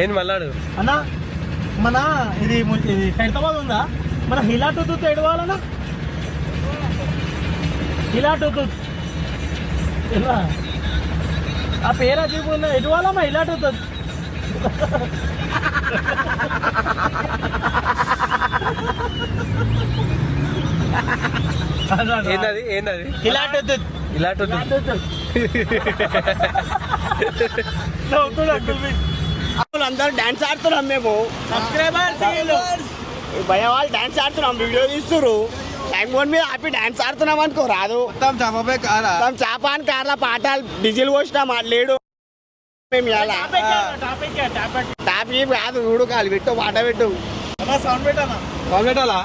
ఏంటి మళ్ళాడు అన్నా మన ఇది హైదరాబాద్ ఉందా మన హిలా టూత్ ఎడవాలన్నా హిలా టూత్ ఎలా ఆ పేరు అజీబ్ ఉందా ఎడవాలమ్మా హిలా టూత్ ఏంటది ఏంటది హిలా టూత్ అందరూ డాన్స్ ఆడుతున్నాం మేము భయ వాళ్ళు డాన్స్ ఆడుతున్నాం వీడియో తీస్తున్నారు టైం వన్ మీద ఆపి డాన్స్ ఆడుతున్నాం అనుకో రాదు చేప అని కార్ల పాటలు డీజిల్ పోసినాం లేడు మేము ఇలా టాప్ ఏం కాదు చూడు కాదు పెట్టు పాట పెట్టు సౌండ్ పెట్టాలా కాల్ పెట్టాలా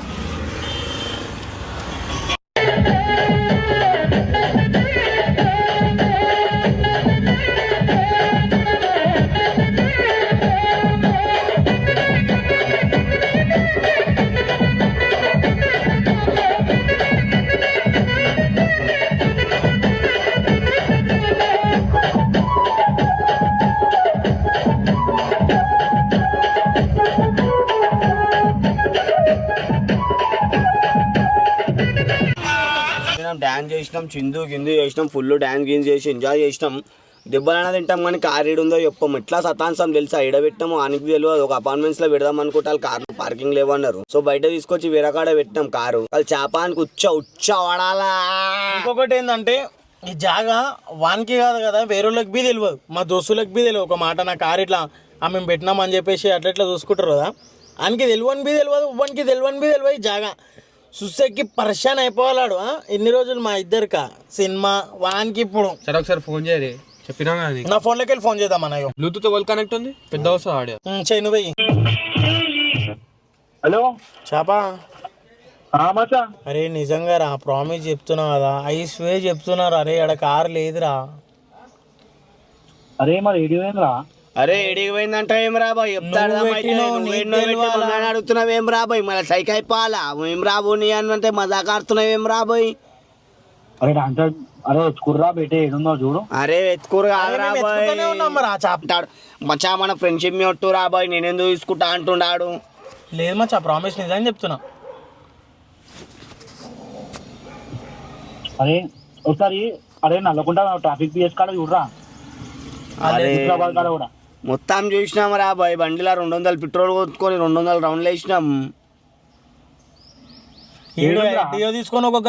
డాన్స్ చేసినాం చిందు గిందు చేసినాం ఫుల్ డాన్స్ గిన్స్ చేసి ఎంజాయ్ చేసినాం దెబ్బలైనా తింటాం కానీ కార్ ఏడుందో చెప్పాం ఎట్లా సతాంసం తెలుసా ఎడబెట్టాము ఆనికి తెలియదు ఒక అపార్ట్మెంట్స్ లో పెడదాం అనుకుంటే వాళ్ళు కార్ పార్కింగ్ లేవన్నారు సో బయట తీసుకొచ్చి వేరే కాడ పెట్టినాం కారు వాళ్ళు చేపానికి ఉచ్చ వాడాలా. ఇంకొకటి ఏంటంటే ఈ జాగా వానికి కాదు కదా వేరేళ్ళకి బీ తెలియదు మా దోస్తులకు బీ తెలియదు ఒక మాట నా కారు ఇట్లా మేము పెట్టినాం అని చెప్పేసి అట్లా చూసుకుంటారు కదా ఆయనకి తెలియని బీ తెలియదు వానికి తెలియని బీ తెలియదు ఈ జాగా సుస్సెక్కి పరిశాన్ అయిపోవాలాడు ఎన్ని రోజులు మా ఇద్దరికా సినిమా వానికి ఇప్పుడు సరే ఒకసారి ఫోన్ చేయరు చెప్పినా నా ఫోన్లోకి వెళ్ళి ఫోన్ చేద్దాం అన్నయ్య బ్లూటూత్ వాళ్ళు కనెక్ట్ ఉంది పెద్ద అవసరం ఆడియో చెయ్యి నువ్వు వెయ్యి. హలో చాపా మచ్చా అరే నిజంగా రా ప్రామిస్ చెప్తున్నా కదా ఐస్వే చెప్తున్నారు అరే ఆడ కారు లేదురా అరే మరి ఏడిపోయిందిరా అరే ఎడికి పోయిందంట ఏం రాబాయ్ అడుగుతున్నావు ఏం రాబాయ్ మళ్ళీ సైక్ అయిపోవాలా ఏం రాబోని అంటే మజాక్ ఆడుతున్నావు ఏం రాబాయ్ అరే డాక్టర్ అరే ఎత్తుకుర్రా బేటే ఏడుందో చూడు అరే ఎత్తుకురు మచ్చా మన ఫ్రెండ్షిప్ ఒట్టు రాబాయ్ నేనెందుకు తీసుకుంటా అంటున్నాడు లేదు మచ్చా ప్రామిస్ నిజం చెప్తున్నా అరే ఒకసారి అరే నల్లకుండా ట్రాఫిక్ పిఎస్ కాడ చూడరా హైదరాబాద్ కాడ కూడా మొత్తం చూసినాం రా బాయ్ బండిలో 200 పెట్రోల్ కొట్టుకొని 200 రౌండ్లు వేసినాం తీసుకొని ఒక